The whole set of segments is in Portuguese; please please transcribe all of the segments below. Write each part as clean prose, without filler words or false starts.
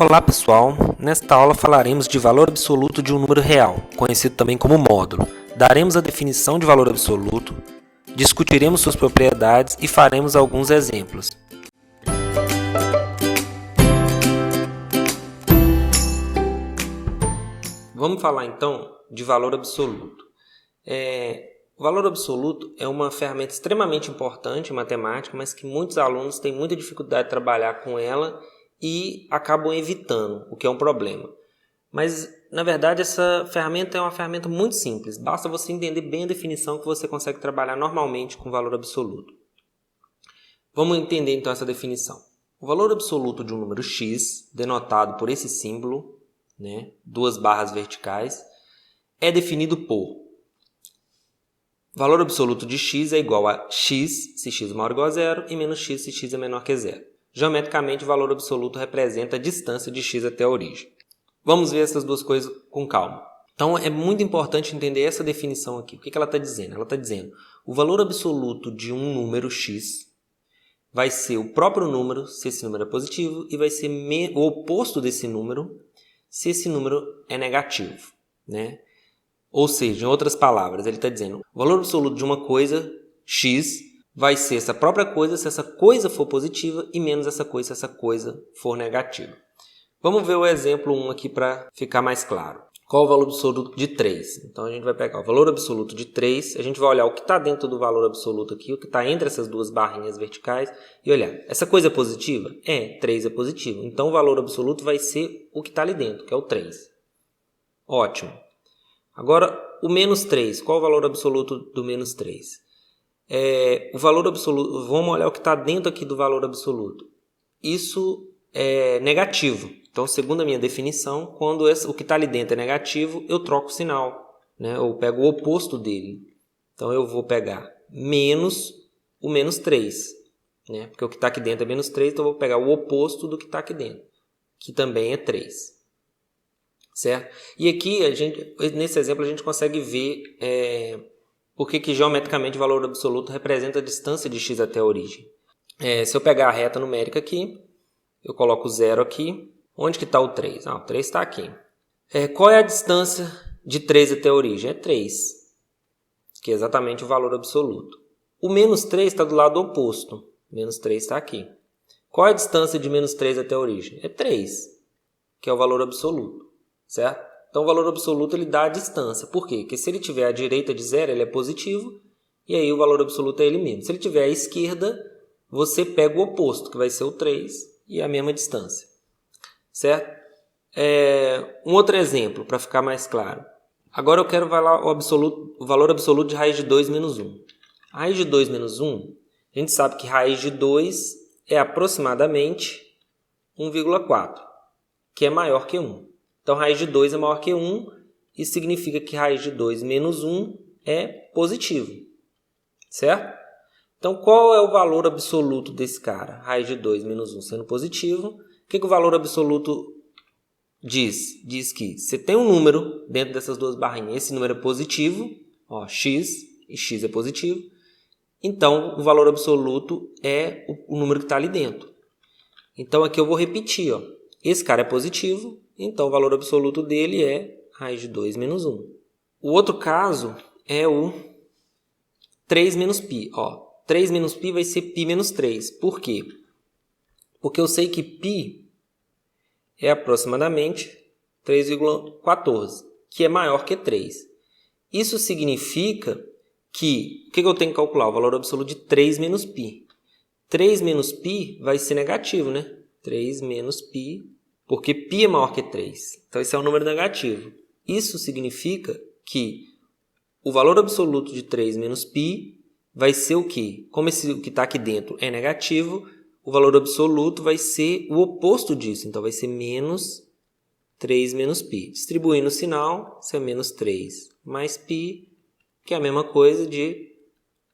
Olá pessoal, nesta aula falaremos de valor absoluto de um número real, conhecido também como módulo. Daremos a definição de valor absoluto, discutiremos suas propriedades e faremos alguns exemplos. Vamos falar então de valor absoluto. O valor absoluto é uma ferramenta extremamente importante em matemática, mas que muitos alunos têm muita dificuldade de trabalhar com ela e acabam evitando, o que é um problema. Mas, na verdade, essa ferramenta é uma ferramenta muito simples. Basta você entender bem a definição que você consegue trabalhar normalmente com valor absoluto. Vamos entender então essa definição. O valor absoluto de um número x, denotado por esse símbolo, duas barras verticais, é definido por valor absoluto de x é igual a x, se x é maior ou igual a zero, e menos x, se x é menor que zero. Geometricamente, o valor absoluto representa a distância de x até a origem. Vamos ver essas duas coisas com calma. Então, é muito importante entender essa definição aqui. O que ela está dizendo? Ela está dizendo o valor absoluto de um número x vai ser o próprio número, se esse número é positivo, e vai ser o oposto desse número, se esse número é negativo. Ou seja, em outras palavras, ele está dizendo o valor absoluto de uma coisa, x, vai ser essa própria coisa se essa coisa for positiva e menos essa coisa se essa coisa for negativa. Vamos ver o exemplo 1 aqui para ficar mais claro. Qual é o valor absoluto de 3? Então a gente vai pegar o valor absoluto de 3, a gente vai olhar o que está dentro do valor absoluto aqui, o que está entre essas duas barrinhas verticais e olhar, essa coisa é positiva? 3 é positivo. Então o valor absoluto vai ser o que está ali dentro, que é o 3. Ótimo. Agora o menos 3, qual é o valor absoluto do menos 3? O valor absoluto, vamos olhar o que está dentro aqui do valor absoluto. Isso é negativo. Então, segundo a minha definição, quando o que está ali dentro é negativo, eu troco o sinal, eu pego o oposto dele. Então, eu vou pegar menos o menos 3, porque o que está aqui dentro é menos 3, então eu vou pegar o oposto do que está aqui dentro, que também é 3. Certo? E aqui, nesse exemplo, a gente consegue ver por que geometricamente o valor absoluto representa a distância de x até a origem. Se eu pegar a reta numérica aqui, eu coloco 0 aqui. Onde que está o 3? O 3 está aqui. Qual é a distância de 3 até a origem? É 3, que é exatamente o valor absoluto. O menos 3 está do lado oposto. Menos 3 está aqui. Qual é a distância de menos 3 até a origem? É 3, que é o valor absoluto. Certo? Então, o valor absoluto ele dá a distância. Por quê? Porque se ele tiver à direita de 0, ele é positivo, e aí o valor absoluto é ele mesmo. Se ele tiver à esquerda, você pega o oposto, que vai ser o 3, e a mesma distância. Certo? Um outro exemplo, para ficar mais claro. Agora eu quero o valor absoluto de raiz de 2 menos 1. A raiz de 2 menos 1, a gente sabe que raiz de 2 é aproximadamente 1,4, que é maior que 1. Então, raiz de 2 é maior que 1, isso significa que raiz de 2 menos 1 é positivo, certo? Então, qual é o valor absoluto desse cara? Raiz de 2 menos 1 sendo positivo. O que o valor absoluto diz? Diz que você tem um número dentro dessas duas barrinhas, esse número é positivo, x, e x é positivo. Então, o valor absoluto é o número que está ali dentro. Então, aqui eu vou repetir, esse cara é positivo, então o valor absoluto dele é raiz de 2 menos 1. O outro caso é o 3 menos π. 3 menos π vai ser π menos 3. Por quê? Porque eu sei que π é aproximadamente 3,14, que é maior que 3. Isso significa que, o que eu tenho que calcular? O valor absoluto de 3 menos π. 3 menos π vai ser negativo, 3 menos π, porque π é maior que 3. Então, esse é um número negativo. Isso significa que o valor absoluto de 3 menos π vai ser o quê? Como o que está aqui dentro é negativo, o valor absoluto vai ser o oposto disso. Então, vai ser menos 3 menos π. Distribuindo o sinal, isso é menos 3 mais π, que é a mesma coisa de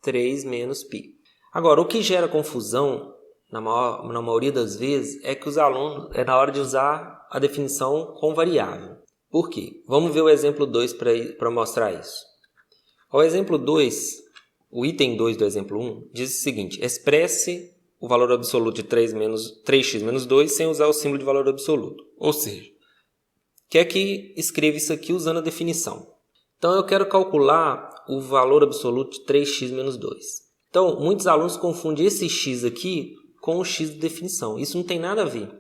3 menos π. Agora, o que gera confusão na maioria das vezes, é que os alunos, na hora de usar a definição com variável. Por quê? Vamos ver o exemplo 2 para mostrar isso. O exemplo 2, o item 2 do exemplo 1, diz o seguinte: expresse o valor absoluto de 3x menos 2 sem usar o símbolo de valor absoluto. Ou seja, quer que escreva isso aqui usando a definição. Então, eu quero calcular o valor absoluto de 3x menos 2. Então, muitos alunos confundem esse x aqui com o x de definição. Isso não tem nada a ver,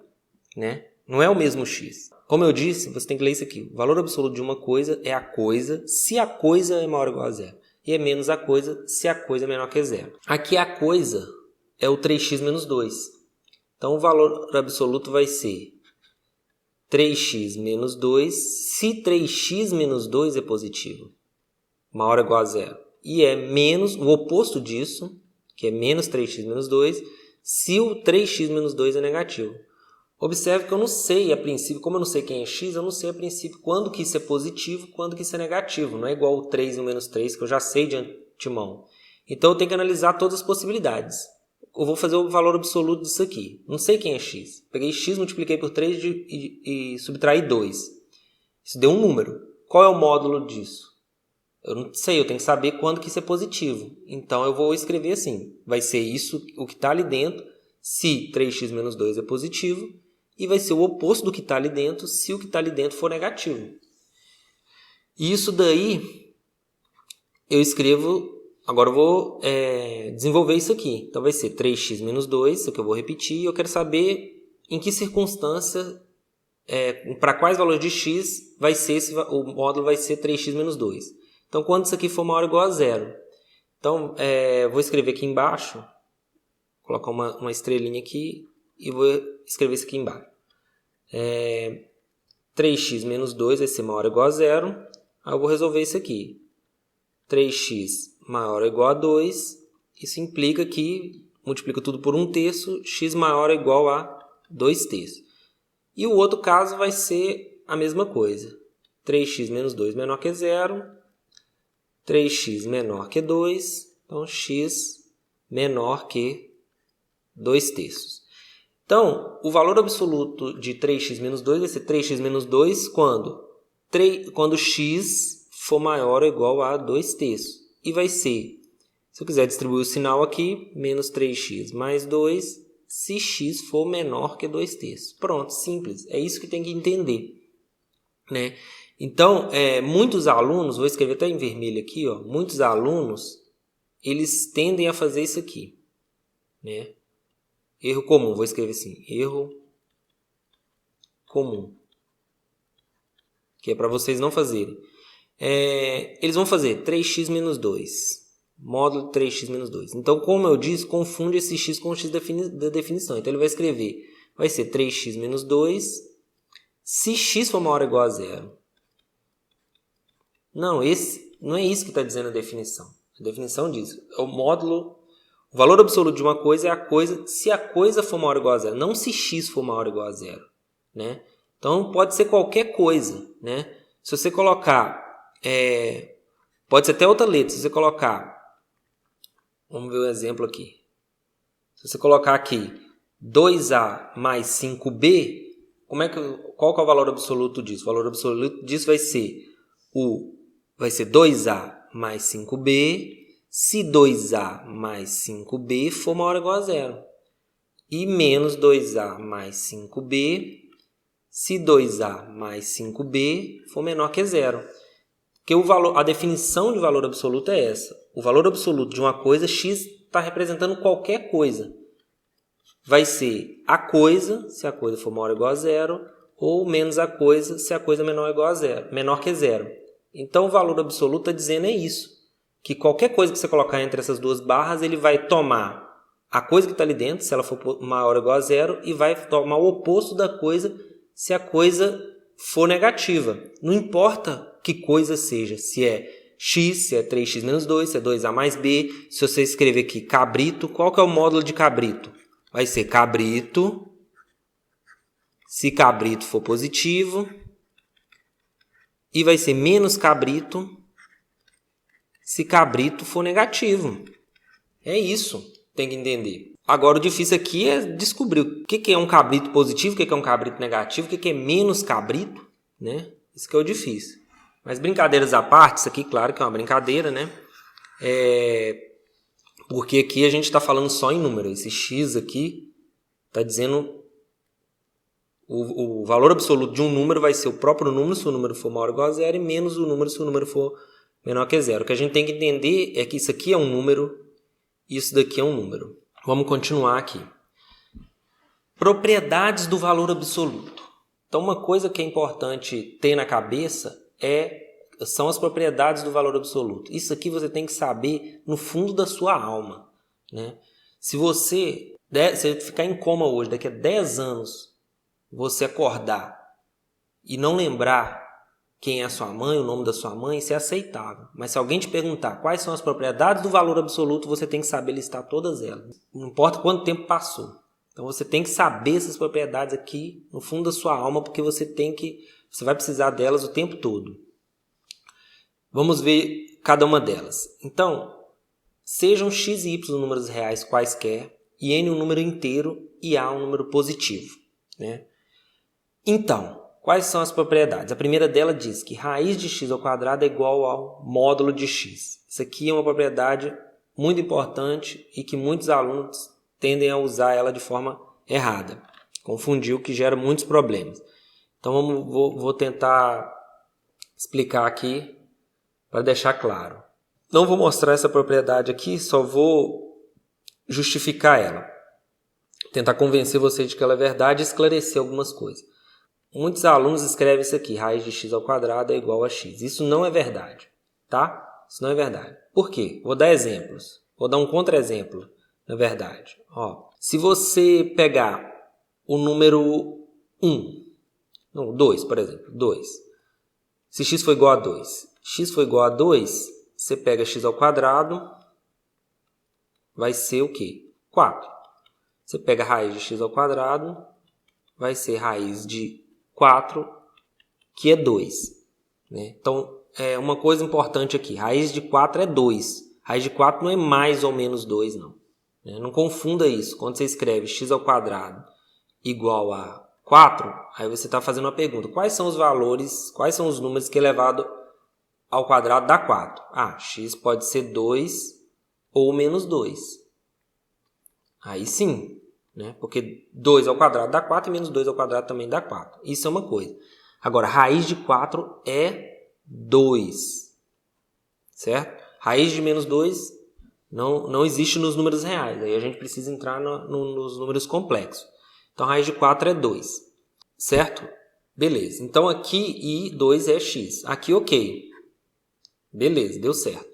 né? Não é o mesmo x. Como eu disse, você tem que ler isso aqui. O valor absoluto de uma coisa é a coisa se a coisa é maior ou igual a zero. E é menos a coisa se a coisa é menor que zero. Aqui a coisa é o 3x menos 2. Então, o valor absoluto vai ser 3x menos 2 se 3x menos 2 é positivo. Maior ou igual a zero. E é menos o oposto disso, que é menos 3x menos 2, se o 3x menos 2 é negativo. Observe que eu não sei a princípio, como eu não sei quem é x, eu não sei a princípio quando que isso é positivo, quando que isso é negativo. Não é igual o 3 e o menos 3, que eu já sei de antemão. Então eu tenho que analisar todas as possibilidades. Eu vou fazer o valor absoluto disso aqui. Não sei quem é x. Peguei x, multipliquei por 3 e subtraí 2. Isso deu um número. Qual é o módulo disso? Eu não sei, eu tenho que saber quando que isso é positivo. Então eu vou escrever assim. Vai ser isso, o que está ali dentro, se 3x menos 2 é positivo. E vai ser o oposto do que está ali dentro, se o que está ali dentro for negativo. E isso daí, eu escrevo, agora eu vou desenvolver isso aqui. Então vai ser 3x menos 2, isso aqui eu vou repetir, e eu quero saber em que circunstância, para quais valores de x, vai ser o módulo vai ser 3x menos 2. Então quando isso aqui for maior ou igual a zero. Então, vou escrever aqui embaixo, colocar uma estrelinha aqui, e vou escrever isso aqui embaixo. 3x menos 2 vai ser maior ou igual a zero. Aí eu vou resolver isso aqui. 3x maior ou igual a 2. Isso implica que multiplica tudo por 1/3. X maior ou igual a 2/3. E o outro caso vai ser a mesma coisa. 3x menos 2 menor que zero. 3x menor que 2. Então, x menor que 2/3. Então, o valor absoluto de 3x menos 2 vai ser 3x menos 2 quando x for maior ou igual a 2/3. E vai ser, se eu quiser distribuir o sinal aqui, menos 3x mais 2, se x for menor que 2/3. Pronto, simples. É isso que tem que entender, né? Então, muitos alunos, vou escrever até em vermelho aqui, ó, muitos alunos, eles tendem a fazer isso aqui, né? Erro comum, vou escrever assim, erro comum, que é para vocês não fazerem. Eles vão fazer 3x menos 2, módulo 3x menos 2. Então, como eu disse, confunde esse x com o x da definição. Então, ele vai escrever, vai ser 3x menos 2, se x for maior ou igual a zero. Não, não é isso que está dizendo a definição. A definição diz, o módulo... O valor absoluto de uma coisa é a coisa se a coisa for maior ou igual a zero, não se x for maior ou igual a zero, né? Então, pode ser qualquer coisa, né? Se você colocar, pode ser até outra letra, se você colocar, vamos ver um exemplo aqui. Se você colocar aqui 2a mais 5b, qual que é o valor absoluto disso? O valor absoluto disso vai ser 2a mais 5b, se 2a mais 5b for maior ou igual a zero. E menos 2a mais 5b, se 2a mais 5b for menor que zero. Porque a definição de valor absoluto é essa. O valor absoluto de uma coisa, x está representando qualquer coisa. Vai ser a coisa, se a coisa for maior ou igual a zero, ou menos a coisa, se a coisa é menor ou igual a zero, menor que zero. Então, o valor absoluto está dizendo isso. Que qualquer coisa que você colocar entre essas duas barras, ele vai tomar a coisa que está ali dentro, se ela for maior ou igual a zero, e vai tomar o oposto da coisa, se a coisa for negativa. Não importa que coisa seja, se é x, se é 3x menos 2, se é 2a mais b. Se você escrever aqui cabrito, qual que é o módulo de cabrito? Vai ser cabrito, se cabrito for positivo, e vai ser menos cabrito, se cabrito for negativo. É isso, tem que entender. Agora, o difícil aqui é descobrir o que é um cabrito positivo, o que é um cabrito negativo, o que é menos cabrito, né? Isso que é o difícil. Mas brincadeiras à parte, isso aqui, claro que é uma brincadeira, né? Porque aqui a gente está falando só em número. Esse x aqui está dizendo o valor absoluto de um número vai ser o próprio número, se o número for maior ou igual a zero, e menos o número, se o número for menor que zero. O que a gente tem que entender é que isso aqui é um número e isso daqui é um número. Vamos continuar aqui. Propriedades do valor absoluto. Então, uma coisa que é importante ter na cabeça são as propriedades do valor absoluto. Isso aqui você tem que saber no fundo da sua alma, né? Se você ficar em coma hoje, daqui a 10 anos, você acordar e não lembrar quem é a sua mãe, o nome da sua mãe, isso é aceitável. Mas se alguém te perguntar quais são as propriedades do valor absoluto, você tem que saber listar todas elas. Não importa quanto tempo passou. Então você tem que saber essas propriedades aqui no fundo da sua alma, porque você vai precisar delas o tempo todo. Vamos ver cada uma delas. Então, sejam x e y números reais quaisquer, e n um número inteiro e a um número positivo, né? Então, quais são as propriedades? A primeira dela diz que raiz de x ao quadrado é igual ao módulo de x. Isso aqui é uma propriedade muito importante e que muitos alunos tendem a usar ela de forma errada. Confundir, o que gera muitos problemas. Então, vou tentar explicar aqui para deixar claro. Não vou mostrar essa propriedade aqui, só vou justificar ela. Tentar convencer vocês de que ela é verdade e esclarecer algumas coisas. Muitos alunos escrevem isso aqui, raiz de x ao quadrado é igual a x. Isso não é verdade, tá? Isso não é verdade. Por quê? Vou dar exemplos. Vou dar um contra-exemplo, na verdade. Se você pegar o número 2, por exemplo, 2. Se x for igual a 2, você pega x ao quadrado, vai ser o quê? 4. Você pega a raiz de x ao quadrado, vai ser raiz de 4, que é 2. Né? Então, uma coisa importante aqui, raiz de 4 é 2. Raiz de 4 não é mais ou menos 2, não. Não confunda isso. Quando você escreve x ao quadrado igual a 4, aí você está fazendo uma pergunta. Quais são os valores, quais são os números que elevado ao quadrado dá 4? X pode ser 2 ou menos 2. Aí sim, né? Porque 2 ao quadrado dá 4 e menos 2 ao quadrado também dá 4. Isso é uma coisa. Agora, raiz de 4 é 2. Certo? Raiz de menos 2 não existe nos números reais. Aí a gente precisa entrar nos números complexos. Então, raiz de 4 é 2. Certo? Beleza. Então, aqui 2 é x. Aqui, ok. Beleza, deu certo.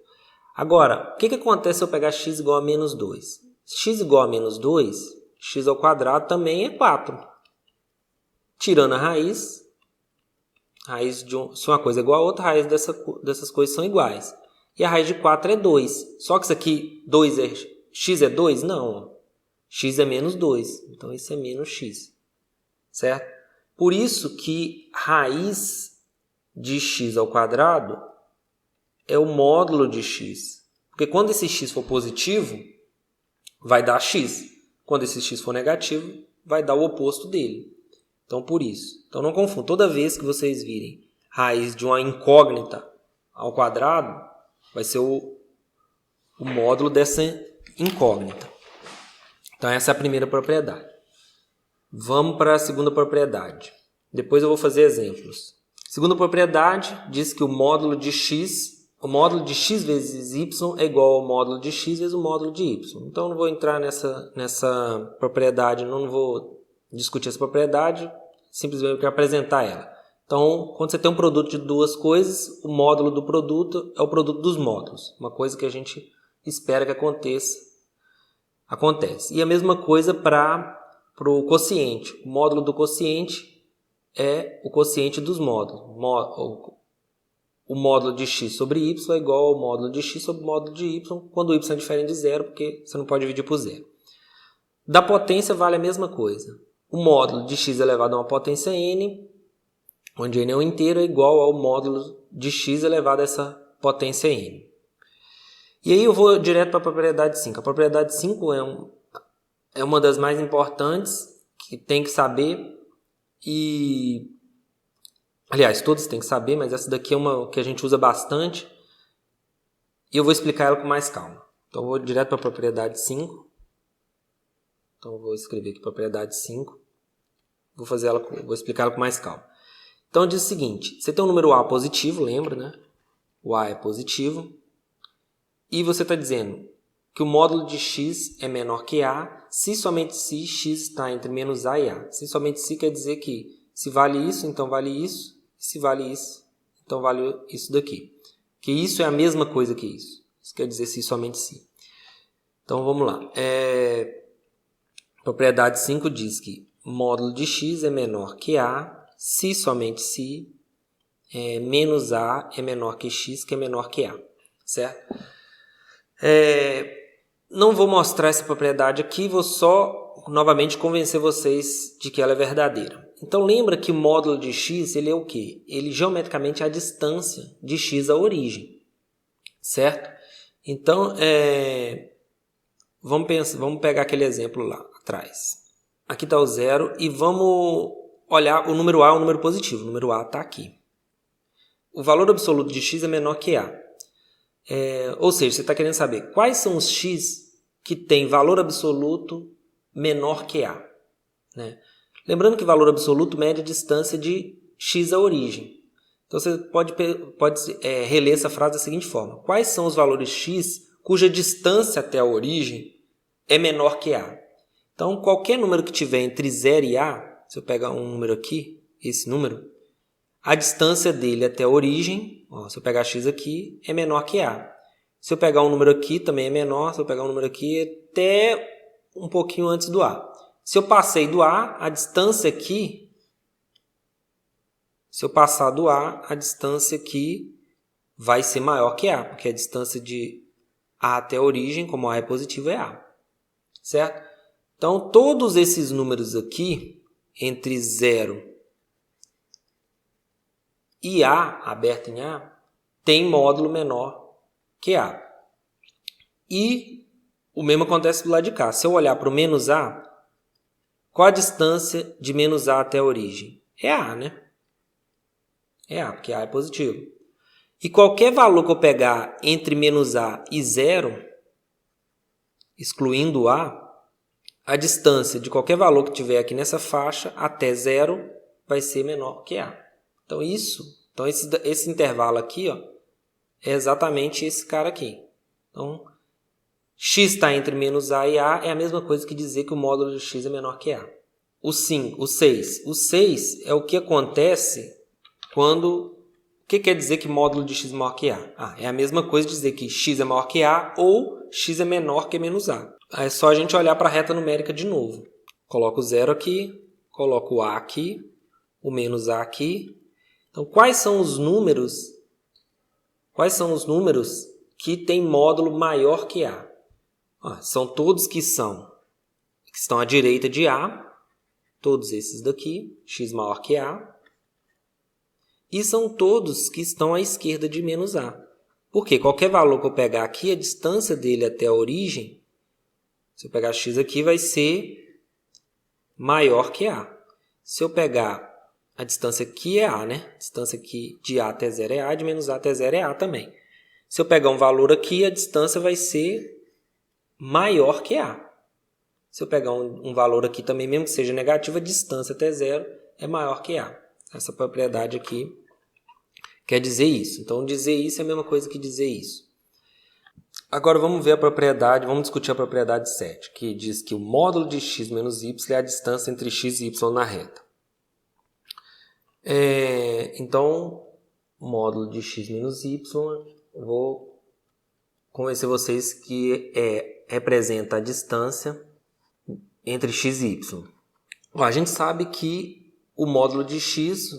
Agora, o que acontece se eu pegar x igual a menos 2? X igual a menos 2, x ao quadrado também é 4. Tirando a raiz se uma coisa é igual a outra, a raiz dessas coisas são iguais. E a raiz de 4 é 2. Só que isso aqui, x é 2? Não. X é menos 2. Então, isso é menos x. Certo? Por isso que raiz de x ao quadrado é o módulo de x. Porque quando esse x for positivo, vai dar x. Quando esse x for negativo, vai dar o oposto dele. Então, por isso. Então, não confundam. Toda vez que vocês virem raiz de uma incógnita ao quadrado, vai ser o módulo dessa incógnita. Então, essa é a primeira propriedade. Vamos para a segunda propriedade. Depois eu vou fazer exemplos. Segunda propriedade diz que o módulo de x vezes y é igual ao módulo de x vezes o módulo de y. Então, não vou entrar nessa propriedade, não vou discutir essa propriedade, simplesmente quero apresentar ela. Então, quando você tem um produto de duas coisas, o módulo do produto é o produto dos módulos. Uma coisa que a gente espera que aconteça. Acontece. E a mesma coisa para o quociente. O módulo do quociente é o quociente dos módulos. O módulo de x sobre y é igual ao módulo de x sobre o módulo de y, quando o y é diferente de zero, porque você não pode dividir por zero. Da potência vale a mesma coisa. O módulo de x elevado a uma potência n, onde n é um inteiro, é igual ao módulo de x elevado a essa potência n. E aí eu vou direto para a propriedade 5. A propriedade 5 é uma das mais importantes, que tem que saber, aliás, todos têm que saber, mas essa daqui é uma que a gente usa bastante, e eu vou explicar ela com mais calma. Então, eu vou direto para a propriedade 5. Então, eu vou escrever aqui propriedade 5. Vou explicar ela com mais calma. Então, diz o seguinte. Você tem um número A positivo, lembra, né? O A é positivo. E você está dizendo que o módulo de x é menor que A se somente se x está entre menos A e A. Se somente se quer dizer que se vale isso, então vale isso. Se vale isso, então vale isso daqui. Que isso é a mesma coisa que isso. Isso quer dizer se somente se. Então vamos lá. Propriedade 5 diz que módulo de x é menor que A se somente se menos A é menor que x, que é menor que A. Certo? Não vou mostrar essa propriedade aqui, vou só novamente convencer vocês de que ela é verdadeira. Então lembra que o módulo de x ele é o quê? Ele geometricamente é a distância de x à origem, certo? Então vamos pegar aquele exemplo lá atrás. Aqui está o zero e vamos olhar o número A é um número positivo, o número A está aqui. O valor absoluto de x é menor que A. Ou seja, você está querendo saber quais são os x que têm valor absoluto menor que A. Né? Lembrando que valor absoluto mede a distância de x à origem. Então você pode reler essa frase da seguinte forma. Quais são os valores x cuja distância até a origem é menor que A? Então qualquer número que tiver entre 0 e A, se eu pegar um número aqui, esse número, a distância dele até a origem, se eu pegar x aqui, é menor que A. Se eu pegar um número aqui, também é menor. Se eu pegar um número aqui, até um pouquinho antes do A. Se eu passei do A, a distância aqui... Se eu passar do A, a distância aqui vai ser maior que A. Porque a distância de A até a origem, como A é positivo, é A. Certo? Então, todos esses números aqui, entre 0 e A, aberto em A, tem módulo menor que A. E o mesmo acontece do lado de cá. Se eu olhar para o menos A, qual a distância de menos A até a origem? É A, né? É A, porque A é positivo. E qualquer valor que eu pegar entre menos A e 0, excluindo a distância de qualquer valor que tiver aqui nessa faixa até 0 vai ser menor que A. Então, esse intervalo aqui é exatamente esse cara aqui. Então, x está entre menos A e A é a mesma coisa que dizer que o módulo de x é menor que A. O 6. O 6 é o que acontece quando... O que quer dizer que módulo de x é maior que A? É a mesma coisa dizer que x é maior que A ou x é menor que menos A. É só a gente olhar para a reta numérica de novo. Coloco o 0 aqui, coloco o A aqui, o menos A aqui. Então, quais são os números que têm módulo maior que A? São todos que estão à direita de A, todos esses daqui, x maior que A, e são todos que estão à esquerda de menos A. Porque qualquer valor que eu pegar aqui, a distância dele até a origem, se eu pegar x aqui, vai ser maior que A. Se eu pegar a distância aqui é A, né? A distância aqui de A até 0 é A, de menos A até 0 é A também. Se eu pegar um valor aqui, a distância vai ser maior que A. Se eu pegar um valor aqui também, mesmo que seja negativo, a distância até 0 é maior que A. Essa propriedade aqui quer dizer isso. Então, dizer isso é a mesma coisa que dizer isso. Agora, vamos ver vamos discutir a propriedade 7, que diz que o módulo de x menos y é a distância entre x e y na reta. Então, módulo de x menos y, eu vou convencer vocês que representa a distância entre x e y. A gente sabe que o módulo de x,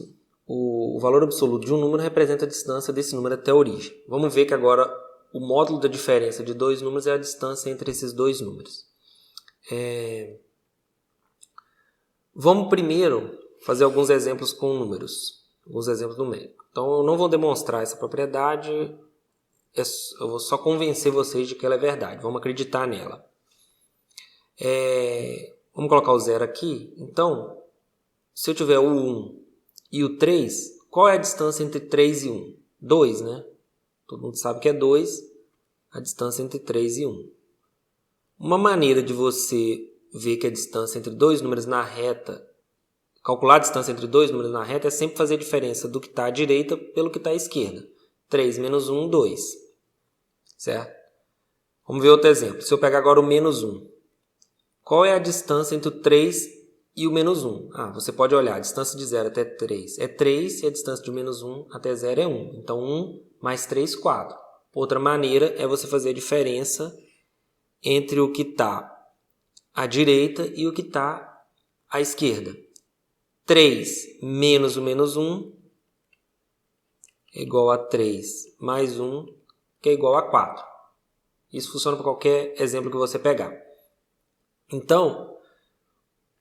o valor absoluto de um número, representa a distância desse número até a origem. Vamos ver que agora o módulo da diferença de dois números é a distância entre esses dois números. Vamos primeiro fazer alguns exemplos com números, alguns exemplos numéricos. Então, eu não vou demonstrar essa propriedade, eu vou só convencer vocês de que ela é verdade. Vamos acreditar nela. Vamos colocar o 0 aqui. Então, se eu tiver o 1 e o 3, qual é a distância entre 3 e 1? 2, né? Todo mundo sabe que é 2. a distância entre 3 e 1. Uma maneira de você ver que a distância entre dois números na reta, calcular a distância entre dois números na reta, é sempre fazer a diferença do que está à direita pelo que está à esquerda. 3 menos 1, 2. Certo? Vamos ver outro exemplo. Se eu pegar agora o menos 1. Qual é a distância entre o 3 e o menos 1? Você pode olhar. A distância de 0 até 3 é 3 e a distância de menos 1 até 0 é 1. Então, 1 mais 3, 4. Outra maneira é você fazer a diferença entre o que está à direita e o que está à esquerda. 3 menos o menos 1 é igual a 3 mais 1, que é igual a 4. Isso funciona para qualquer exemplo que você pegar. Então,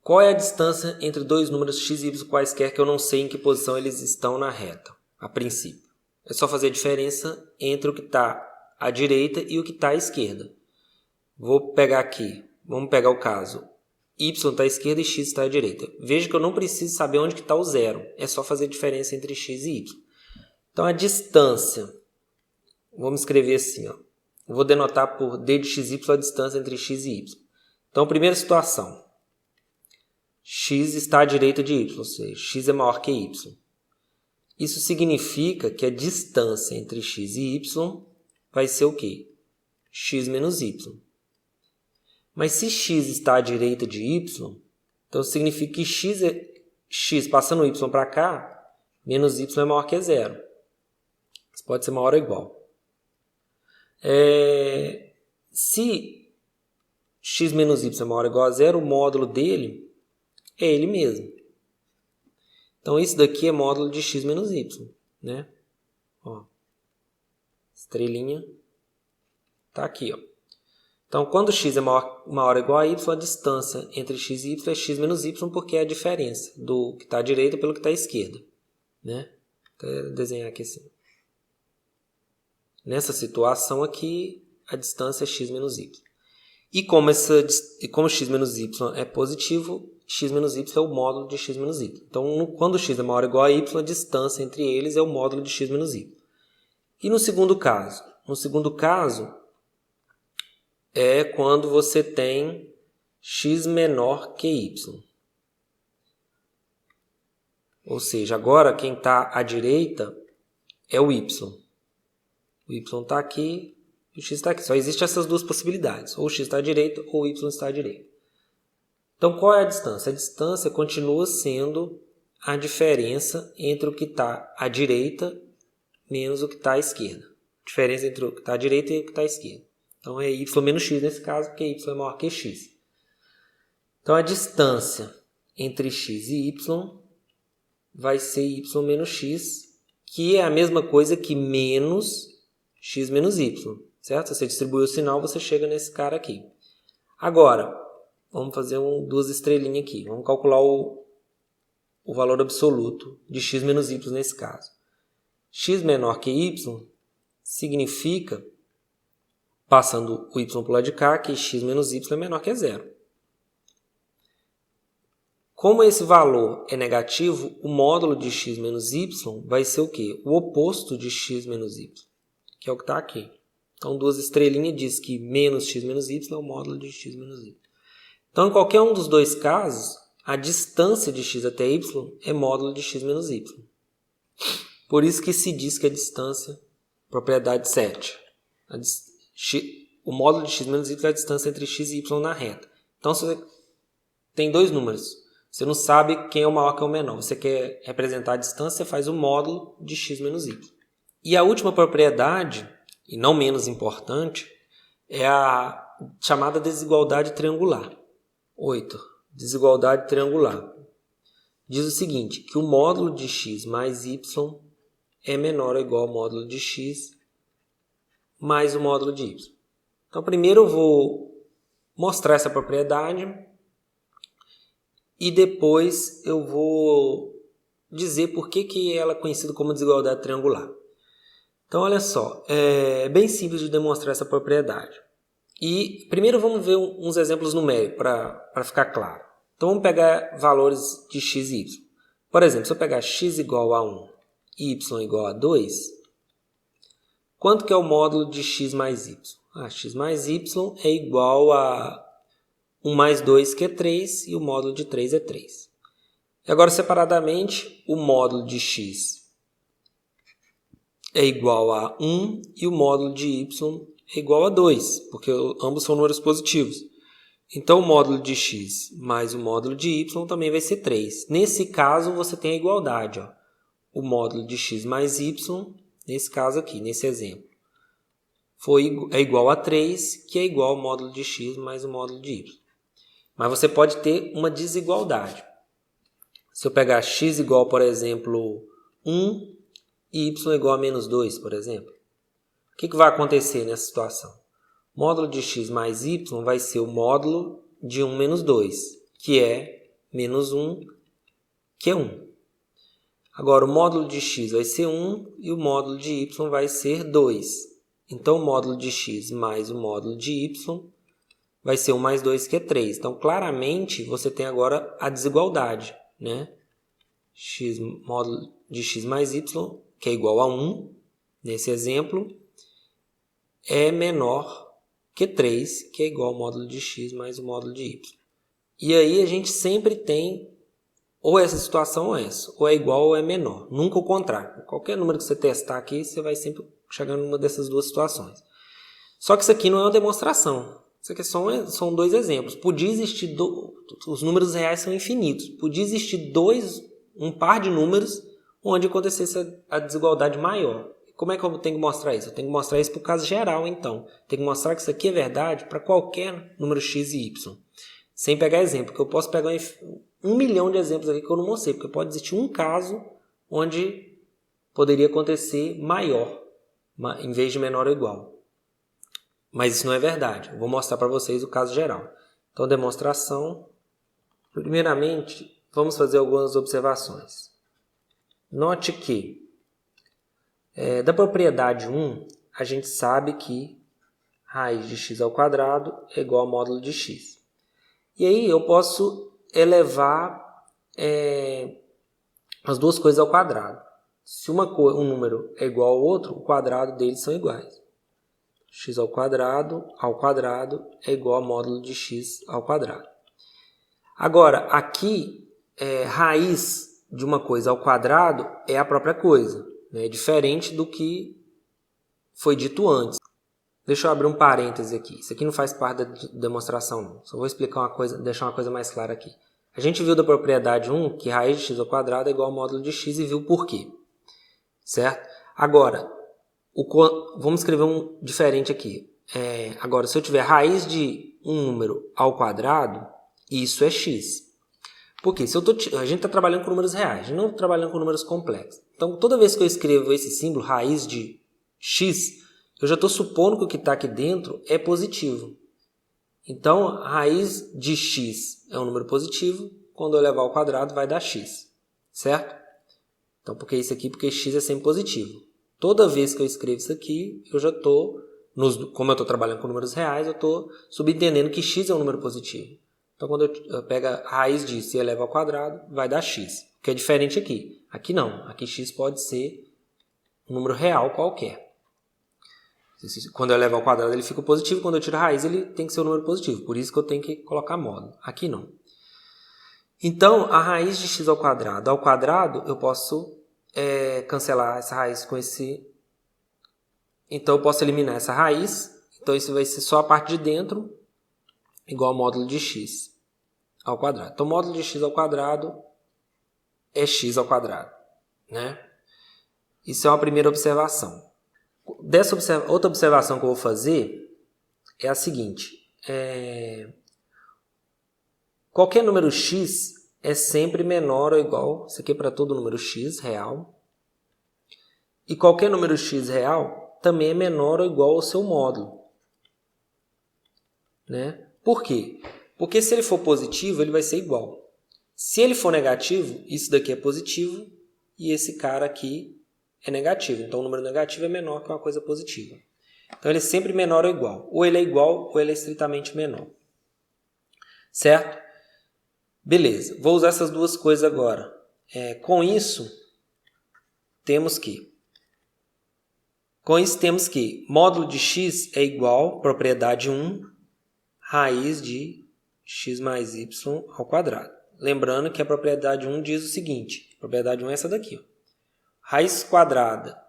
qual é a distância entre dois números x e y quaisquer que eu não sei em que posição eles estão na reta, a princípio? É só fazer a diferença entre o que está à direita e o que está à esquerda. Vou pegar aqui, vamos pegar o caso, y está à esquerda e x está à direita. Veja que eu não preciso saber onde está o zero, é só fazer a diferença entre x e y. Então, a distância, vamos escrever assim, ó. Eu vou denotar por d de xy a distância entre x e y. Então, primeira situação, x está à direita de y, ou seja, x é maior que y. Isso significa que a distância entre x e y vai ser o quê? X menos y. Mas se x está à direita de y, então significa que x passando y para cá, menos y é maior que zero. Isso pode ser maior ou igual. Se x menos y é maior ou igual a zero, o módulo dele é ele mesmo. Então, isso daqui é módulo de x menos y, né? Ó, estrelinha está aqui, ó. Então, quando x é maior ou igual a y, a distância entre x e y é x menos y, porque é a diferença do que está à direita pelo que está à esquerda, né? Vou desenhar aqui assim. Nessa situação aqui, a distância é x menos y. E como x menos y é positivo, x menos y é o módulo de x menos y. Então, quando x é maior ou igual a y, a distância entre eles é o módulo de x menos y. E no segundo caso? No segundo caso, é quando você tem x menor que y. Ou seja, agora quem está à direita é o y. O y está aqui e o x está aqui. Só existem essas duas possibilidades. Ou o x está à direita ou o y está à direita. Então, qual é a distância? A distância continua sendo a diferença entre o que está à direita menos o que está à esquerda. A diferença entre o que está à direita e o que está à esquerda. Então, é y menos x nesse caso, porque y é maior que x. Então, a distância entre x e y vai ser y menos x, que é a mesma coisa que menos x menos y. Certo? Se você distribuir o sinal, você chega nesse cara aqui. Agora, vamos fazer duas estrelinhas aqui. Vamos calcular o valor absoluto de x menos y nesse caso. X menor que y significa, passando o y para o lado de cá, que x menos y é menor que zero. Como esse valor é negativo, o módulo de x menos y vai ser o quê? O oposto de x menos y, que é o que está aqui. Então, duas estrelinhas diz que menos x menos y é o módulo de x menos y. Então, em qualquer um dos dois casos, a distância de x até y é módulo de x menos y. Por isso que se diz que a distância, propriedade 7, o módulo de x menos y é a distância entre x e y na reta. Então, se você tem dois números, você não sabe quem é o maior, quem é o menor. Você quer representar a distância, você faz o módulo de x menos y. E a última propriedade, e não menos importante, é a chamada desigualdade triangular. 8. Desigualdade triangular. Diz o seguinte, que o módulo de x mais y é menor ou igual ao módulo de x mais o módulo de y. Então, primeiro eu vou mostrar essa propriedade e depois eu vou dizer por que ela é conhecida como desigualdade triangular. Então, olha só, é bem simples de demonstrar essa propriedade. E primeiro vamos ver uns exemplos numéricos para ficar claro. Então, vamos pegar valores de x e y. Por exemplo, se eu pegar x igual a 1 e y igual a 2, quanto que é o módulo de x mais y? x mais y é igual a 1 mais 2, que é 3, e o módulo de 3 é 3. E agora, separadamente, o módulo de x é igual a 1 e o módulo de y é igual a 2, porque ambos são números positivos. Então, o módulo de x mais o módulo de y também vai ser 3. Nesse caso, você tem a igualdade. Ó. O módulo de x mais y, nesse caso aqui, nesse exemplo, é igual a 3, que é igual ao módulo de x mais o módulo de y. Mas você pode ter uma desigualdade. Se eu pegar x igual, por exemplo, 1 e y igual a menos 2, por exemplo, o que vai acontecer nessa situação? O módulo de x mais y vai ser o módulo de 1 menos 2, que é menos 1, que é 1. Agora, o módulo de x vai ser 1 e o módulo de y vai ser 2. Então, o módulo de x mais o módulo de y vai ser 1 mais 2, que é 3. Então, claramente, você tem agora a desigualdade, né? Módulo de x mais y, que é igual a 1, nesse exemplo, é menor que 3, que é igual ao módulo de x mais o módulo de y. E aí, a gente sempre tem ou essa situação ou essa, ou é igual ou é menor, nunca o contrário. Qualquer número que você testar aqui, você vai sempre chegar numa dessas duas situações. Só que isso aqui não é uma demonstração. Isso aqui são dois exemplos. Podia existir, os números reais são infinitos. Podia existir um par de números onde acontecesse a desigualdade maior. Como é que eu tenho que mostrar isso? Eu tenho que mostrar isso para o caso geral, então. Tenho que mostrar que isso aqui é verdade para qualquer número x e y. Sem pegar exemplo, porque eu posso pegar 1 milhão de exemplos aqui que eu não mostrei, porque pode existir um caso onde poderia acontecer maior, em vez de menor ou igual. Mas isso não é verdade. Eu vou mostrar para vocês o caso geral. Então, demonstração. Primeiramente, vamos fazer algumas observações. Note que, da propriedade 1, a gente sabe que raiz de x ao quadrado é igual ao módulo de x. E aí eu posso elevar as duas coisas ao quadrado. Se um número é igual ao outro, o quadrado deles são iguais. X ao quadrado é igual ao módulo de x ao quadrado. Agora, aqui, raiz de uma coisa ao quadrado é a própria coisa, né? Diferente do que foi dito antes. Deixa eu abrir um parêntese aqui. Isso aqui não faz parte da demonstração, não. Só vou explicar uma coisa, deixar uma coisa mais clara aqui. A gente viu da propriedade 1 que raiz de x ao quadrado é igual ao módulo de x e viu por quê. Certo? Agora, vamos escrever um diferente aqui. Agora, se eu tiver raiz de um número ao quadrado, isso é x. Por quê? A gente está trabalhando com números reais, a gente não está trabalhando com números complexos. Então, toda vez que eu escrevo esse símbolo, raiz de x, eu já estou supondo que o que está aqui dentro é positivo. Então, a raiz de x é um número positivo, quando eu levar ao quadrado vai dar x, certo? Então, por que isso aqui? Porque x é sempre positivo. Toda vez que eu escrevo isso aqui, eu já estou, como eu estou trabalhando com números reais, eu estou subentendendo que x é um número positivo. Então, quando eu pego a raiz disso e elevo ao quadrado, vai dar x, que é diferente aqui. Aqui não, aqui x pode ser um número real qualquer. Quando eu levo ao quadrado ele fica positivo, quando eu tiro a raiz ele tem que ser um número positivo, por isso que eu tenho que colocar módulo. Aqui não. Então, a raiz de x ao quadrado, eu posso cancelar essa raiz com esse... Então, eu posso eliminar essa raiz, então isso vai ser só a parte de dentro, igual ao módulo de x ao quadrado. Então, o módulo de x ao quadrado é x ao quadrado, né? Isso é uma primeira observação. Outra observação que eu vou fazer é a seguinte. Qualquer número x é sempre menor ou igual, isso aqui é para todo número x real, e qualquer número x real também é menor ou igual ao seu módulo. Né? Por quê? Porque se ele for positivo, ele vai ser igual. Se ele for negativo, isso daqui é positivo e esse cara aqui é negativo. Então, o número negativo é menor que uma coisa positiva. Então, ele é sempre menor ou igual. Ou ele é igual ou ele é estritamente menor. Certo? Beleza. Vou usar essas duas coisas agora. Com isso, temos que Com isso temos que módulo de x é igual, propriedade 1, raiz de x mais y ao quadrado. Lembrando que a propriedade 1 diz o seguinte, a propriedade 1 é essa daqui. Ó. Raiz quadrada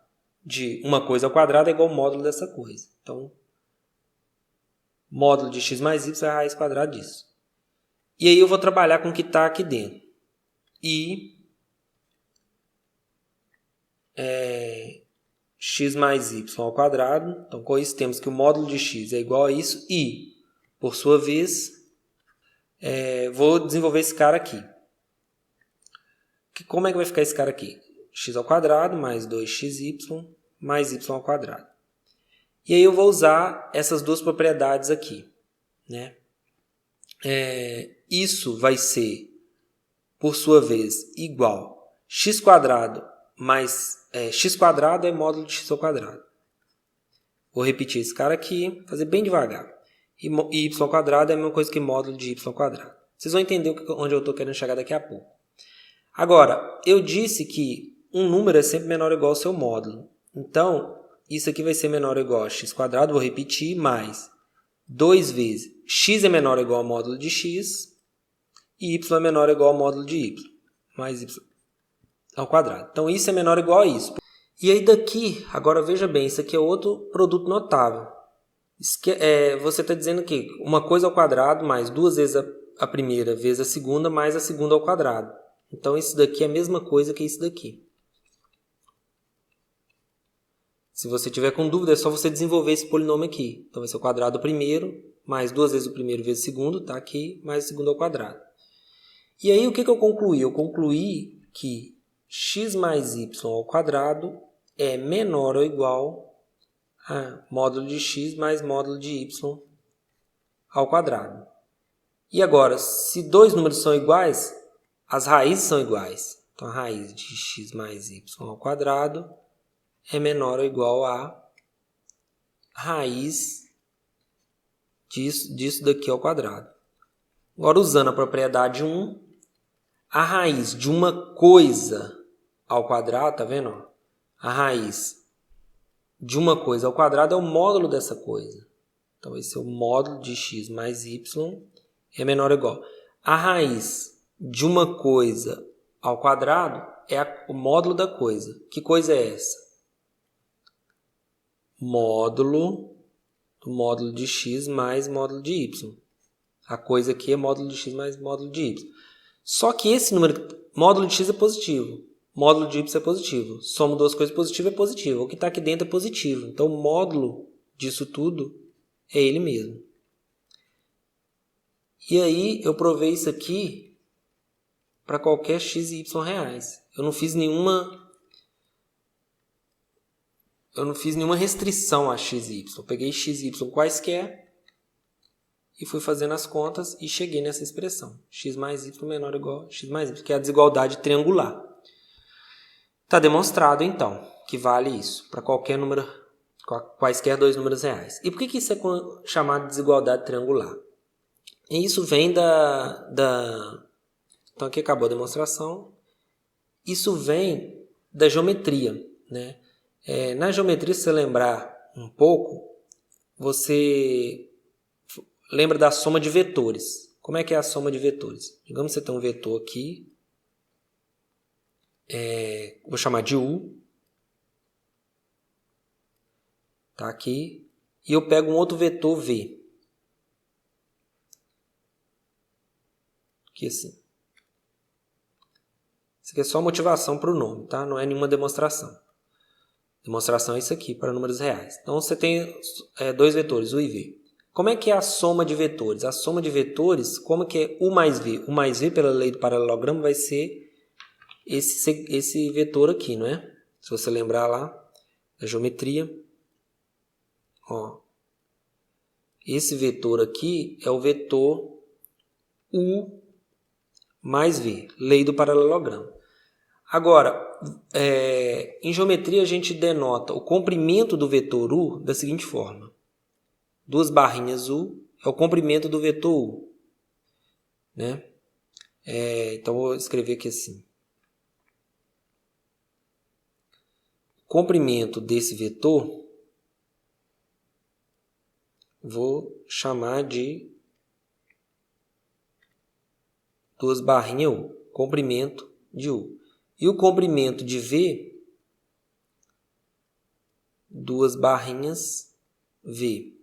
de uma coisa ao quadrado é igual ao módulo dessa coisa. Então, módulo de x mais y é a raiz quadrada disso. E aí eu vou trabalhar com o que está aqui dentro. E x mais y ao quadrado. Então, com isso temos que o módulo de x é igual a isso. E, por sua vez, vou desenvolver esse cara aqui. Como é que vai ficar esse cara aqui? X ao quadrado mais 2xy mais y ao quadrado. E aí eu vou usar essas duas propriedades aqui. Né? Isso vai ser, por sua vez, igual x quadrado mais x quadrado é módulo de x ao quadrado. Vou repetir esse cara aqui, fazer bem devagar. E y ao quadrado é a mesma coisa que módulo de y ao quadrado. Vocês vão entender onde eu estou querendo chegar daqui a pouco. Agora, eu disse que um número é sempre menor ou igual ao seu módulo. Então, isso aqui vai ser menor ou igual a x quadrado, vou repetir, mais 2 vezes x é menor ou igual ao módulo de x e y é menor ou igual ao módulo de y, mais y ao quadrado. Então, isso é menor ou igual a isso. E aí daqui, agora veja bem, isso aqui é outro produto notável. Você está dizendo que uma coisa ao quadrado mais 2 vezes a primeira vezes a segunda mais a segunda ao quadrado. Então, isso daqui é a mesma coisa que isso daqui. Se você tiver com dúvida, é só você desenvolver esse polinômio aqui. Então, vai ser o quadrado primeiro, mais 2 vezes o primeiro vezes o segundo, está aqui, mais o segundo ao quadrado. E aí, o que eu concluí? Eu concluí que x mais y ao quadrado é menor ou igual a módulo de x mais módulo de y ao quadrado. E agora, se dois números são iguais, as raízes são iguais. Então, a raiz de x mais y ao quadrado é menor ou igual a raiz disso daqui ao quadrado. Agora, usando a propriedade 1, a raiz de uma coisa ao quadrado, tá vendo? A raiz de uma coisa ao quadrado é o módulo dessa coisa. Então, esse é o módulo de x mais y é menor ou igual. A raiz de uma coisa ao quadrado é o módulo da coisa. Que coisa é essa? Módulo do módulo de x mais módulo de y. A coisa aqui é módulo de x mais módulo de y. Só que esse número, módulo de x é positivo, módulo de y é positivo. Soma duas coisas positivas é positivo. O que está aqui dentro é positivo. Então, o módulo disso tudo é ele mesmo. E aí, eu provei isso aqui para qualquer x e y reais. Eu não fiz nenhuma restrição a x e y. Eu peguei x e y quaisquer e fui fazendo as contas e cheguei nessa expressão. X mais y menor ou igual a x mais y, que é a desigualdade triangular. Está demonstrado, então, que vale isso para qualquer número, quaisquer dois números reais. E por que isso é chamado de desigualdade triangular? E isso vem Então, aqui acabou a demonstração. Isso vem da geometria, né? Na geometria, se você lembrar um pouco, você lembra da soma de vetores. Como é que é a soma de vetores? Digamos que você tem um vetor aqui, vou chamar de U, tá aqui, e eu pego um outro vetor V, aqui assim. Isso aqui é só motivação para o nome, tá? Não é nenhuma demonstração. Demonstração é isso aqui, para números reais. Então, você tem dois vetores, U e V. Como é que é a soma de vetores? A soma de vetores, como que é U mais V? U mais V, pela lei do paralelogramo, vai ser esse vetor aqui, não é? Se você lembrar lá da geometria. Ó, esse vetor aqui é o vetor U mais V, lei do paralelogramo. Agora, em geometria a gente denota o comprimento do vetor U da seguinte forma. Duas barrinhas U é o comprimento do vetor U. Né? Então, vou escrever aqui assim. O comprimento desse vetor, vou chamar de duas barrinhas U, comprimento de U. E o comprimento de V, duas barrinhas V.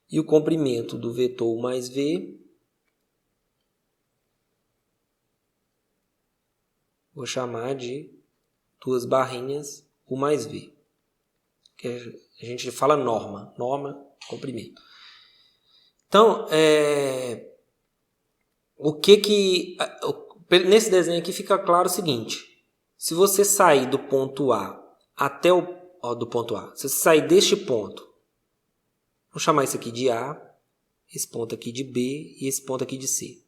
E o comprimento do vetor U mais V, vou chamar de duas barrinhas U mais V. Que a gente fala norma, comprimento. Então, nesse desenho aqui fica claro o seguinte: se você sair do ponto A até se você sair deste ponto, vamos chamar isso aqui de A, esse ponto aqui de B e esse ponto aqui de C.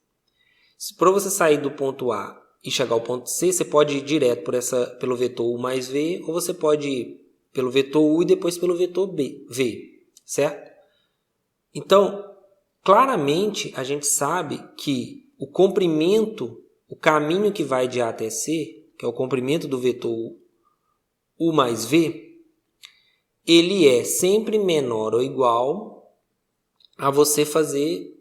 Para você sair do ponto A e chegar ao ponto C, você pode ir direto pelo vetor U mais V, ou você pode ir pelo vetor U e depois pelo vetor V, certo? Então, claramente a gente sabe que o comprimento, o caminho que vai de A até C, que é o comprimento do vetor U mais V, ele é sempre menor ou igual a você fazer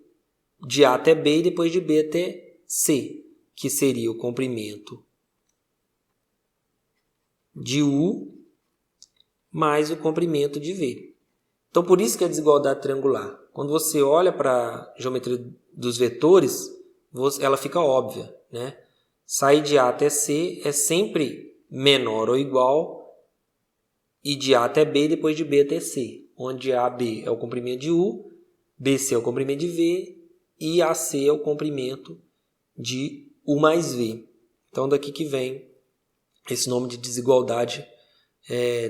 de A até B e depois de B até C, que seria o comprimento de U mais o comprimento de V. Então, por isso que a desigualdade triangular, quando você olha para a geometria dos vetores, ela fica óbvia, né? Sair de A até C é sempre menor ou igual e de A até B depois de B até C, onde AB é o comprimento de U, BC é o comprimento de V e AC é o comprimento de U mais V. Então, daqui que vem esse nome de desigualdade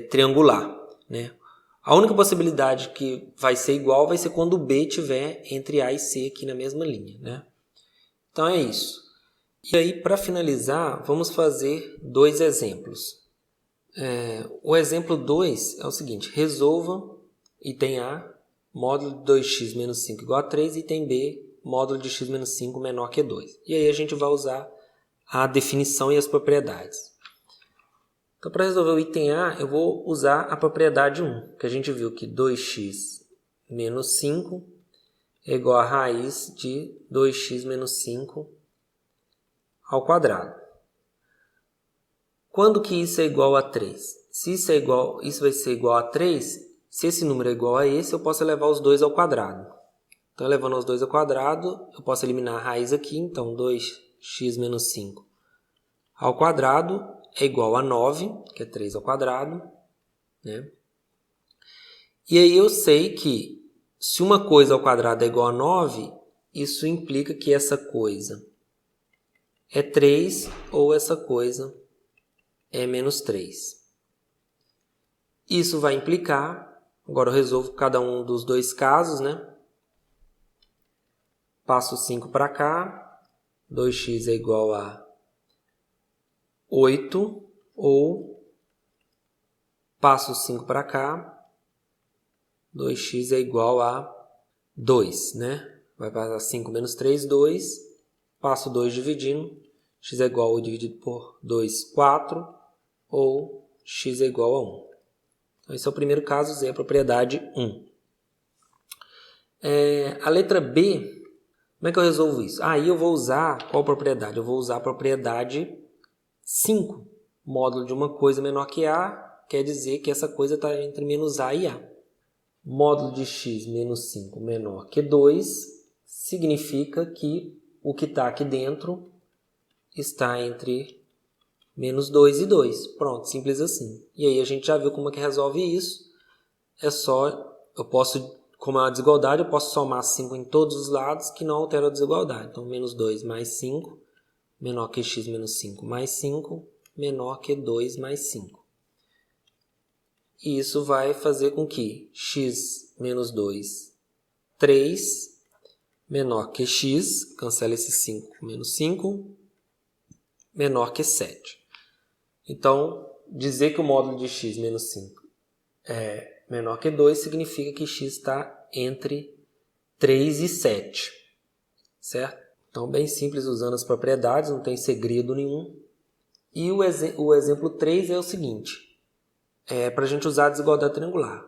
triangular, né? A única possibilidade que vai ser igual vai ser quando o B estiver entre A e C aqui na mesma linha, né? Então é isso. E aí, para finalizar, vamos fazer dois exemplos. O exemplo 2 é o seguinte: resolva item A, módulo de 2x menos 5 igual a 3, item B, módulo de x menos 5 menor que 2. E aí a gente vai usar a definição e as propriedades. Então, para resolver o item A, eu vou usar a propriedade 1, que a gente viu que 2x menos 5 é igual a raiz de 2x menos 5 ao quadrado. Quando que isso é igual a 3? Se isso vai ser igual a 3, se esse número é igual a esse, eu posso elevar os dois ao quadrado. Então, elevando os dois ao quadrado, eu posso eliminar a raiz aqui. Então, 2x menos 5 ao quadrado é igual a 9, que é 3 ao quadrado, né? E aí eu sei que se uma coisa ao quadrado é igual a 9, isso implica que essa coisa é 3 ou essa coisa é menos 3. Isso vai implicar, agora eu resolvo cada um dos dois casos, né? Passo 5 para cá, 2x é igual a 8, ou passo 5 para cá, 2x é igual a 2, né? Vai passar 5 menos 3, 2. Passo 2 dividindo. X é igual a 8 dividido por 2, 4. Ou x é igual a 1. Então, esse é o primeiro caso, usei a propriedade 1. A letra B, como é que eu resolvo isso? Aí eu vou usar qual propriedade? Eu vou usar a propriedade 5. Módulo de uma coisa menor que A quer dizer que essa coisa está entre menos A e A. Módulo de x menos 5 menor que 2 significa que o que está aqui dentro está entre menos 2 e 2. Pronto, simples assim. E aí a gente já viu como é que resolve isso. Como é uma desigualdade, eu posso somar 5 em todos os lados que não altera a desigualdade. Então, menos 2 mais 5, menor que x menos 5 mais 5, menor que 2 mais 5. E isso vai fazer com que x menos 2, 3, menor que x, cancela esse 5 com menos 5, menor que 7. Então, dizer que o módulo de x menos 5 é menor que 2 significa que x está entre 3 e 7, certo? Então, bem simples usando as propriedades, não tem segredo nenhum. E o exemplo 3 é o seguinte, para a gente usar a desigualdade triangular.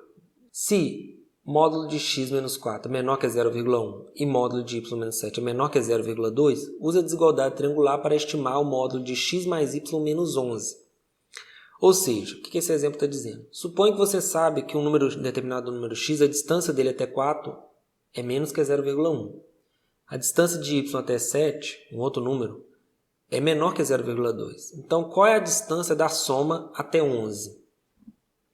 Se módulo de x menos 4 é menor que 0,1 e módulo de y menos 7 é menor que 0,2, use a desigualdade triangular para estimar o módulo de x mais y menos 11. Ou seja, o que esse exemplo está dizendo? Suponha que você sabe que um determinado número x, a distância dele até 4 é menos que 0,1. A distância de y até 7, um outro número, é menor que 0,2. Então, qual é a distância da soma até 11?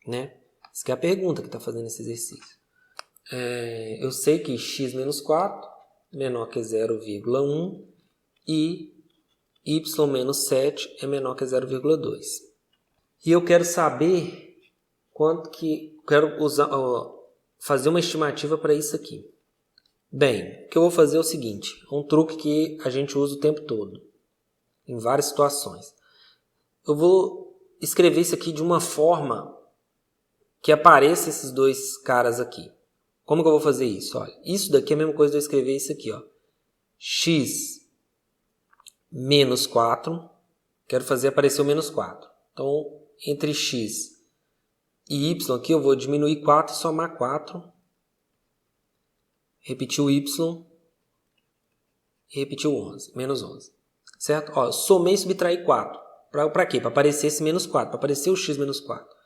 Né? Essa que é a pergunta que está fazendo esse exercício. Eu sei que x menos 4 é menor que 0,1 e y menos 7 é menor que 0,2. E eu quero saber quanto que... Quero fazer uma estimativa para isso aqui. Bem, o que eu vou fazer é o seguinte. É um truque que a gente usa o tempo todo. Em várias situações. Eu vou escrever isso aqui de uma forma que apareça esses dois caras aqui. Como que eu vou fazer isso? Olha, isso daqui é a mesma coisa de eu escrever isso aqui. Ó. X menos 4. Quero fazer aparecer o menos 4. Então, entre x e y aqui, eu vou diminuir 4 e somar 4. Repetir o y e repetir o 11. Menos 11. Certo? Ó, somei e subtraí 4. Para quê? Para aparecer esse menos 4. Para aparecer o x menos 4.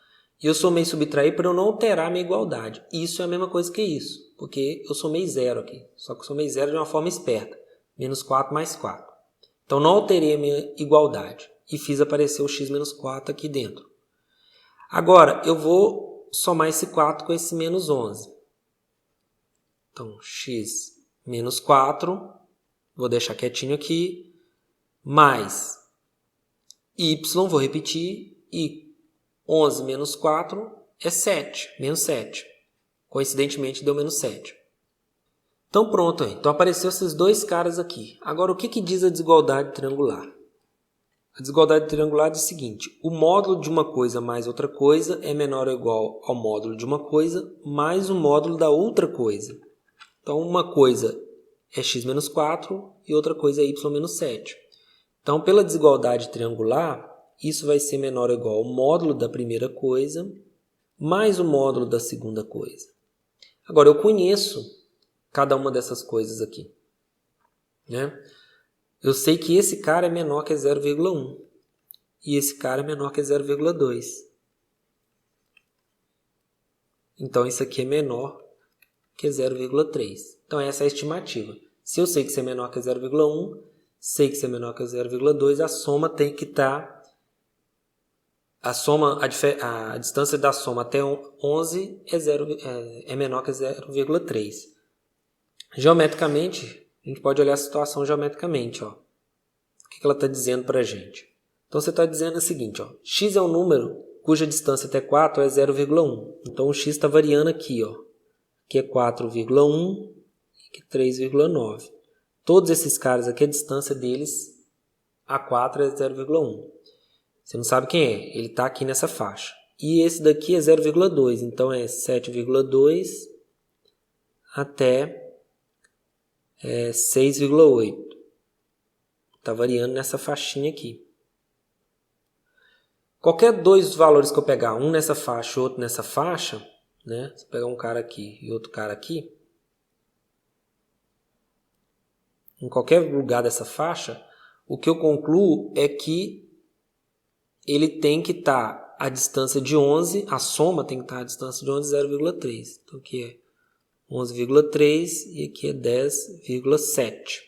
E eu somei e subtraí para eu não alterar a minha igualdade. Isso é a mesma coisa que isso. Porque eu somei 0 aqui. Só que eu somei 0 de uma forma esperta. Menos 4 mais 4. Então não alterei a minha igualdade. E fiz aparecer o x menos 4 aqui dentro. Agora eu vou somar esse 4 com esse menos 11. Então x menos 4. Vou deixar quietinho aqui. Mais y, vou repetir, e 11 menos 4 é 7, menos 7. Coincidentemente deu menos 7. Então pronto, então apareceu esses dois caras aqui. Agora o que diz a desigualdade triangular? A desigualdade triangular diz o seguinte, o módulo de uma coisa mais outra coisa é menor ou igual ao módulo de uma coisa mais o módulo da outra coisa. Então uma coisa é x menos 4 e outra coisa é y menos 7. Então, pela desigualdade triangular, isso vai ser menor ou igual ao módulo da primeira coisa mais o módulo da segunda coisa. Agora, eu conheço cada uma dessas coisas aqui. Né? Eu sei que esse cara é menor que 0,1 e esse cara é menor que 0,2. Então, isso aqui é menor que 0,3. Então, essa é a estimativa. Se eu sei que isso é menor que 0,1, sei que isso é menor que 0,2, a soma tem que estar... A distância da soma até 11 é menor que 0,3. Geometricamente, a gente pode olhar a situação geometricamente. Ó. O que ela está dizendo para a gente? Então, você está dizendo o seguinte. Ó, x é um número cuja distância até 4 é 0,1. Então, o x está variando aqui. Ó. Aqui é 4,1 e aqui 3,9. Todos esses caras aqui, a distância deles a 4 é 0,1. Você não sabe quem é, ele está aqui nessa faixa. E esse daqui é 0,2, então é 7,2 até 6,8. Está variando nessa faixinha aqui. Qualquer dois valores que eu pegar, um nessa faixa e outro nessa faixa, né? Se eu pegar um cara aqui e outro cara aqui, em qualquer lugar dessa faixa, o que eu concluo é que ele tem que estar à distância de 11, a soma tem que estar à distância de 11, 0,3. Então aqui é 11,3 e aqui é 10,7.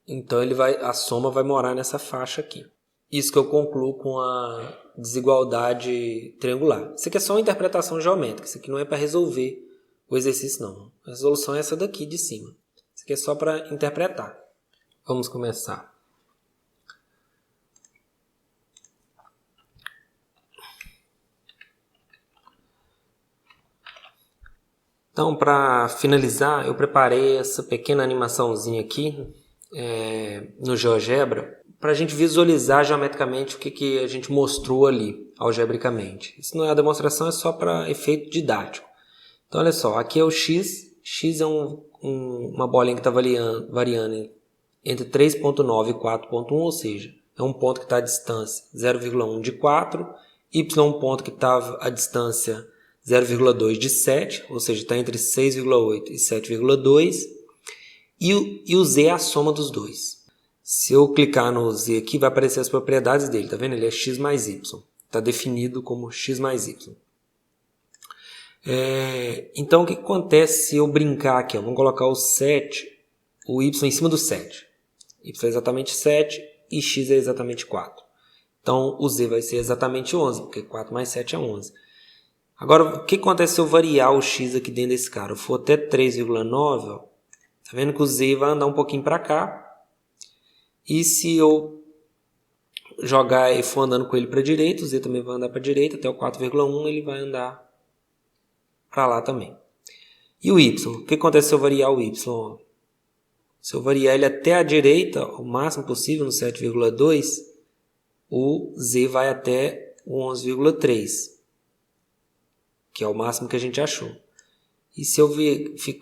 Então a soma vai morar nessa faixa aqui. Isso que eu concluo com a desigualdade triangular. Isso aqui é só uma interpretação geométrica, isso aqui não é para resolver o exercício não. A resolução é essa daqui de cima. Isso aqui é só para interpretar. Vamos começar. Então, para finalizar, eu preparei essa pequena animaçãozinha aqui no GeoGebra para a gente visualizar geometricamente o que a gente mostrou ali, algebricamente. Isso não é a demonstração, é só para efeito didático. Então, olha só, aqui é o x. X é uma bolinha que está variando entre 3.9 e 4.1, ou seja, é um ponto que está à distância 0,1 de 4, y é um ponto que está à distância 0,2 de 7, ou seja, está entre 6,8 e 7,2, e o z é a soma dos dois. Se eu clicar no z aqui, vai aparecer as propriedades dele, tá vendo? Ele é x mais y, está definido como x mais y. Então, o que acontece se eu brincar aqui? Vamos colocar o 7, o y em cima do 7. Y é exatamente 7 e x é exatamente 4. Então, o z vai ser exatamente 11, porque 4 mais 7 é 11. Agora, o que acontece se eu variar o x aqui dentro desse cara? Eu for até 3,9, tá vendo que o z vai andar um pouquinho para cá. E se eu jogar e for andando com ele para a direita, o z também vai andar para a direita, até o 4,1 ele vai andar para lá também. E o y? O que acontece se eu variar o y? Se eu variar ele até a direita, o máximo possível, no 7,2, o z vai até o 11,3, que é o máximo que a gente achou. E se eu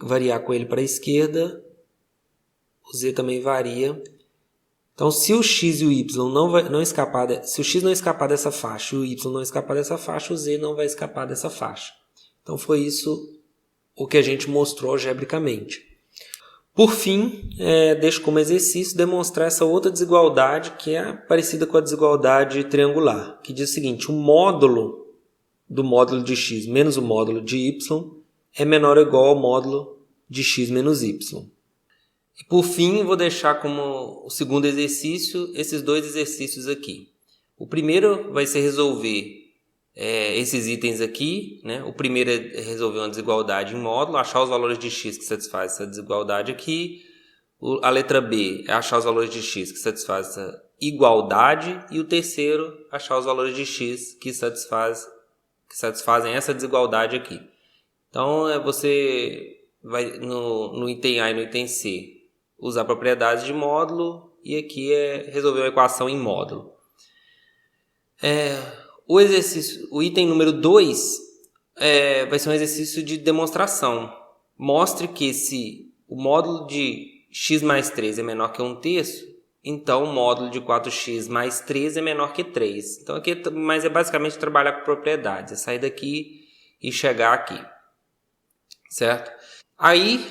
variar com ele para a esquerda, o z também varia. Então, se o x e o y não escapar, se o x não escapar dessa faixa e o y não escapar dessa faixa, o z não vai escapar dessa faixa. Então, foi isso o que a gente mostrou algebricamente. Por fim, deixo como exercício demonstrar essa outra desigualdade que é parecida com a desigualdade triangular, que diz o seguinte: o módulo do módulo de x menos o módulo de y é menor ou igual ao módulo de x menos y. E por fim, vou deixar como o segundo exercício esses dois exercícios aqui. O primeiro vai ser resolver esses itens aqui, né? O primeiro é resolver uma desigualdade em módulo, achar os valores de x que satisfaz essa desigualdade aqui. A letra B é achar os valores de x que satisfaz essa igualdade. E o terceiro, achar os valores de x que satisfazem essa desigualdade aqui. Então, você vai no item A e no item C usar propriedades de módulo, e aqui é resolver uma equação em módulo. O item número 2 vai ser um exercício de demonstração. Mostre que se o módulo de x mais 3 é menor que 1/3, então o módulo de 4x mais 3 é menor que 3. Então aqui mas é basicamente trabalhar com propriedades, é sair daqui e chegar aqui, certo? Aí,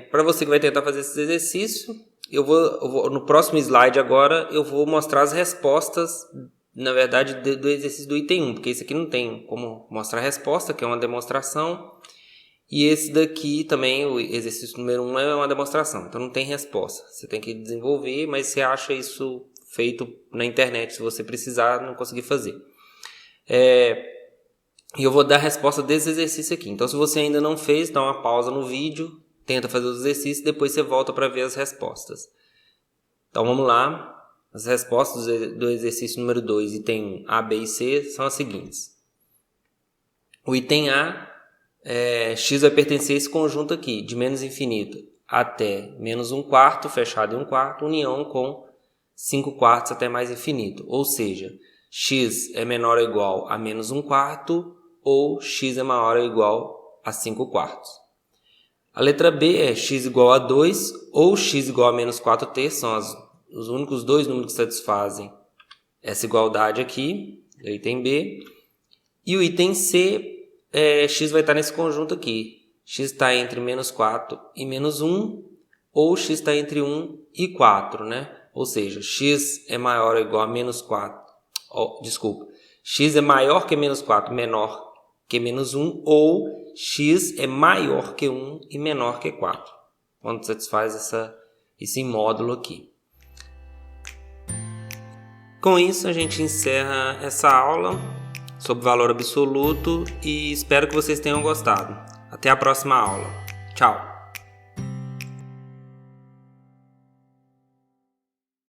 para você que vai tentar fazer esse exercício, eu vou no próximo slide agora, eu vou mostrar as respostas, na verdade, do exercício do item 1, porque esse aqui não tem como mostrar a resposta, que é uma demonstração, e esse daqui também, o exercício número 1, é uma demonstração, então não tem resposta. Você tem que desenvolver, mas você acha isso feito na internet, se você precisar, não conseguir fazer. E eu vou dar a resposta desse exercício aqui. Então, se você ainda não fez, dá uma pausa no vídeo, tenta fazer os exercícios, depois você volta para ver as respostas. Então, vamos lá. As respostas do exercício número 2, item A, B e C, são as seguintes. O item A, x vai pertencer a esse conjunto aqui, de menos infinito até menos 1/4, fechado em 1/4, união com 5/4 até mais infinito. Ou seja, x é menor ou igual a menos 1/4 ou x é maior ou igual a 5/4. A letra B é x igual a 2 ou x igual a menos 4/3, são os únicos dois números que satisfazem essa igualdade aqui, do item B. E o item C, x vai estar nesse conjunto aqui. X está entre menos 4 e menos 1, ou x está entre 1 e 4, né? Ou seja, x é maior ou igual a menos 4. X é maior que menos 4, menor que menos 1, ou x é maior que 1 e menor que 4. Quando satisfaz esse módulo aqui. Com isso, a gente encerra essa aula sobre valor absoluto e espero que vocês tenham gostado. Até a próxima aula. Tchau!